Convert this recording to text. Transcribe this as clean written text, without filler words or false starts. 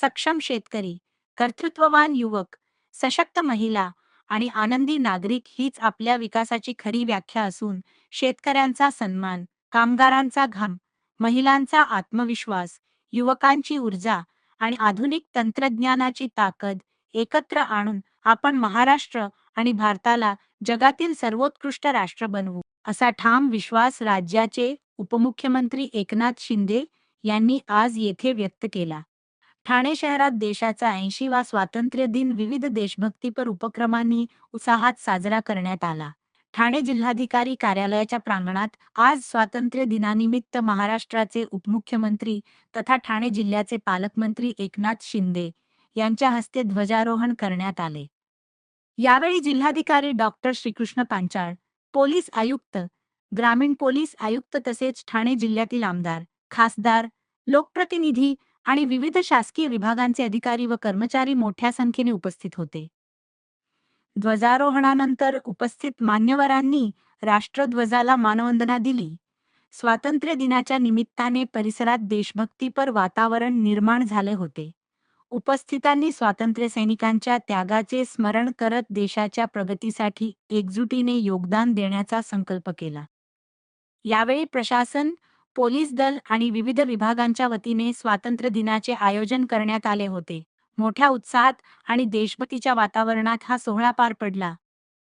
सक्षम शेतकरी, कर्तृत्ववान युवक, सशक्त महिला आणि आनंदी नागरिक हीच आपल्या विकासाची खरी व्याख्या असून शेतकऱ्यांचा सन्मान, कामगारांचा घाम, महिलांचा आत्मविश्वास, युवकांची ऊर्जा आणि आधुनिक तंत्रज्ञानाची ताकद एकत्र आणून आपण महाराष्ट्र आणि भारताला जगातील सर्वोत्कृष्ट राष्ट्र बनवू, असा ठाम विश्वास राज्याचे उपमुख्यमंत्री एकनाथ शिंदे यांनी आज येथे व्यक्त केला. ठाणे शहरात देशाचा 80वा स्वातंत्र्य दिन विविध देशभक्तीपर उपक्रमांनी उत्साहात साजरा करण्यात आला. ठाणे जिल्हाधिकारी कार्यालयाच्या प्रांगणात आज स्वातंत्र्य दिनानिमित्त महाराष्ट्राचे उपमुख्यमंत्री तथा ठाणे जिल्ह्याचे पालकमंत्री एकनाथ शिंदे यांच्या हस्ते ध्वजारोहण करण्यात आले. यावेळी जिल्हाधिकारी डॉक्टर श्रीकृष्ण पांचाळ, पोलीस आयुक्त, ग्रामीण पोलीस आयुक्त तसेच ठाणे जिल्ह्यातील आमदार, खासदार, लोकप्रतिनिधी आणि विविध शासकीय विभागांचे अधिकारी व कर्मचारी मोठ्या संख्येने उपस्थित होते. ध्वजारोहणानंतर उपस्थित मान्यवरांनी राष्ट्रध्वजाला मानवंदना दिली. स्वातंत्र्य दिनाच्या निमित्ताने परिसरात देशभक्तीपर वातावरण निर्माण झाले होते. उपस्थितांनी स्वातंत्र्य सैनिकांच्या त्यागाचे स्मरण करत देशाच्या प्रगतीसाठी एकजुटीने योगदान देण्याचा संकल्प केला. यावेळी प्रशासन, पोलीस दल आणि विविध विभागांच्या वतीने स्वातंत्र्य दिनाचे आयोजन करण्यात आले होते. मोठ्या उत्साहात आणि देशभक्तीच्या वातावरणात हा सोहळा पार पडला.